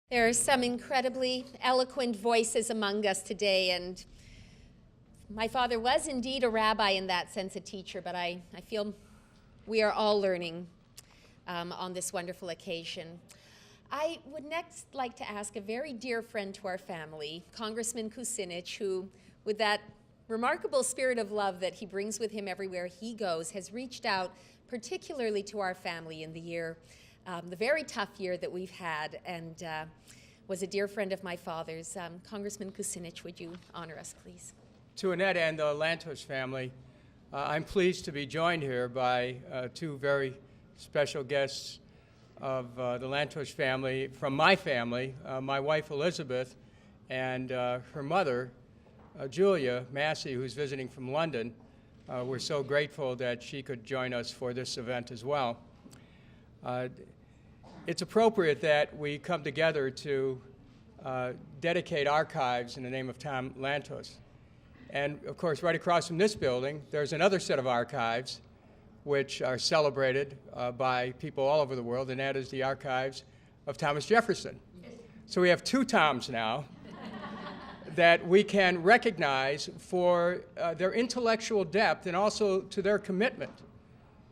There are some incredibly eloquent voices among us today, and my father was indeed a rabbi in that sense, a teacher, but I feel we are all learning on this wonderful occasion. I would next like to ask a very dear friend to our family, Congressman Kucinich, who, with that remarkable spirit of love that he brings with him everywhere he goes, has reached out particularly to our family in the very tough year that we've had, and was a dear friend of my father's. Congressman Kucinich, would you honor us, please? To Annette and the Lantos family, I'm pleased to be joined here by two very special guests of the Lantos family, from my family, my wife Elizabeth and her mother, Julia Massey, who's visiting from London. We're so grateful that she could join us for this event as well. It's appropriate that we come together to dedicate archives in the name of Tom Lantos. And of course, right across from this building, there's another set of archives which are celebrated by people all over the world, and that is the archives of Thomas Jefferson. So we have two Toms now that we can recognize for their intellectual depth and also to their commitment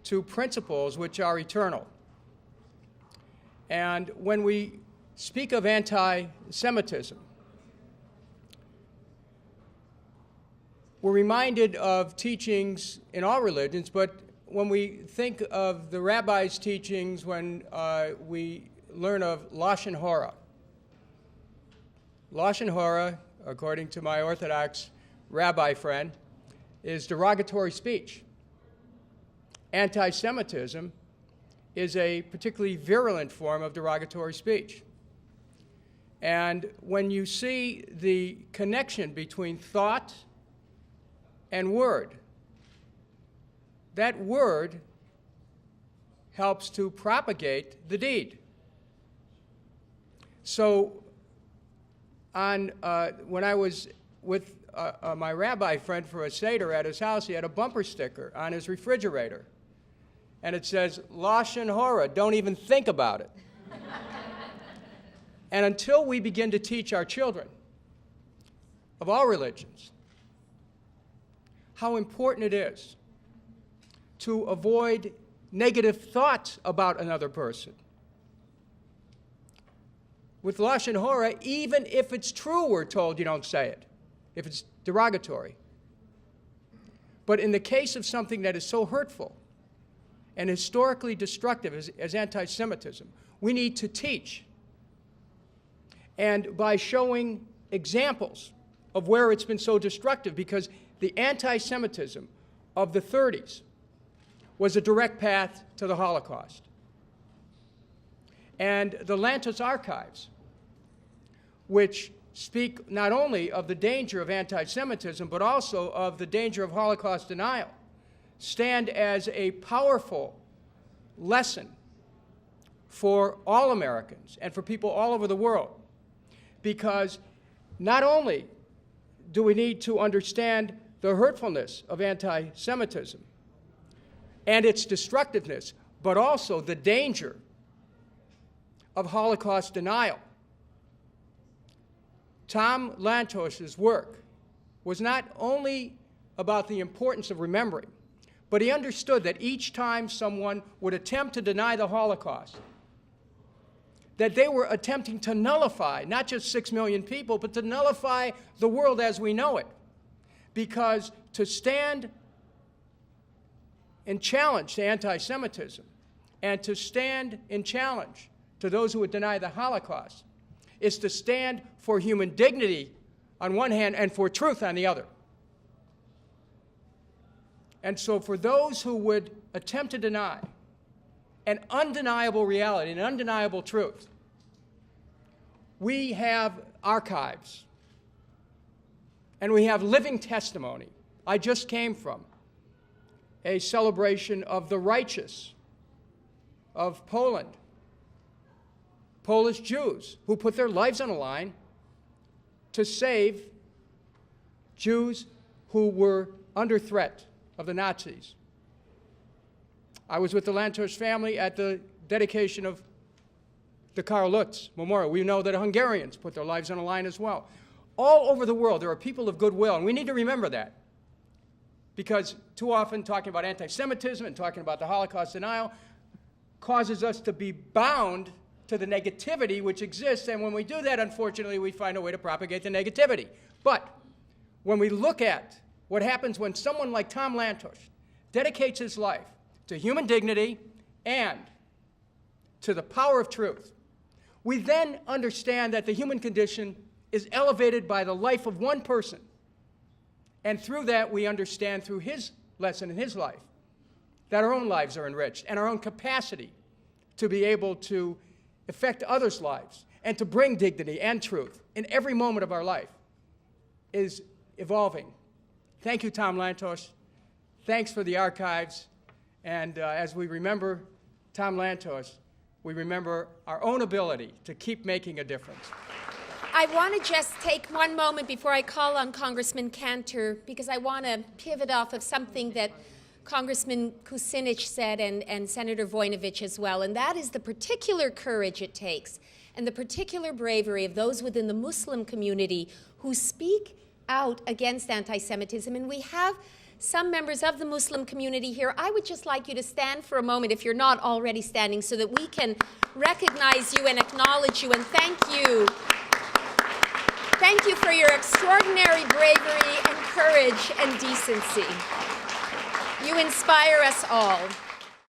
to principles which are eternal. And when we speak of anti-Semitism, we're reminded of teachings in all religions, but when we think of the rabbi's teachings, when we learn of Lashon Hora. Lashon Hora, according to my Orthodox rabbi friend, is derogatory speech. Anti-Semitism is a particularly virulent form of derogatory speech. And when you see the connection between thought and word, that word helps to propagate the deed. So when I was with my rabbi friend for a Seder at his house, he had a bumper sticker on his refrigerator. And it says, Lashon Hora, don't even think about it. And until we begin to teach our children of all religions how important it is to avoid negative thoughts about another person, with Lashon Hora, even if it's true, we're told you don't say it, if it's derogatory. But in the case of something that is so hurtful and historically destructive as anti-Semitism, we need to teach. And by showing examples of where it's been so destructive, because the anti-Semitism of the 30s was a direct path to the Holocaust. And the Lantos archives, which speak not only of the danger of anti-Semitism, but also of the danger of Holocaust denial, stand as a powerful lesson for all Americans and for people all over the world. Because not only do we need to understand the hurtfulness of anti-Semitism and its destructiveness, but also the danger of Holocaust denial. Tom Lantos' work was not only about the importance of remembering, but he understood that each time someone would attempt to deny the Holocaust, that they were attempting to nullify not just 6 million people, but to nullify the world as we know it. Because to stand in challenge to anti-Semitism and to stand in challenge to those who would deny the Holocaust is to stand for human dignity on one hand and for truth on the other. And so for those who would attempt to deny an undeniable reality, an undeniable truth, we have archives and we have living testimony. I just came from a celebration of the righteous of Poland, Polish Jews who put their lives on the line to save Jews who were under threat of the Nazis. I was with the Lantos family at the dedication of the Karl Lutz Memorial. We know that Hungarians put their lives on the line as well. All over the world, there are people of goodwill, and we need to remember that. Because too often talking about anti-Semitism and talking about the Holocaust denial causes us to be bound to the negativity which exists, and when we do that, unfortunately, we find a way to propagate the negativity. But when we look at what happens when someone like Tom Lantos dedicates his life to human dignity and to the power of truth, we then understand that the human condition is elevated by the life of one person. And through that, we understand through his lesson in his life that our own lives are enriched and our own capacity to be able to affect others' lives and to bring dignity and truth in every moment of our life is evolving. Thank you, Tom Lantos. Thanks for the archives. And as we remember Tom Lantos, we remember our own ability to keep making a difference. I want to just take one moment before I call on Congressman Cantor, because I want to pivot off of something that Congressman Kucinich said and Senator Voinovich as well, and that is the particular courage it takes and the particular bravery of those within the Muslim community who speak out against anti-Semitism. And we have some members of the Muslim community here. I would just like you to stand for a moment, if you're not already standing, so that we can recognize you and acknowledge you and thank you. Thank you for your extraordinary bravery and courage and decency. You inspire us all.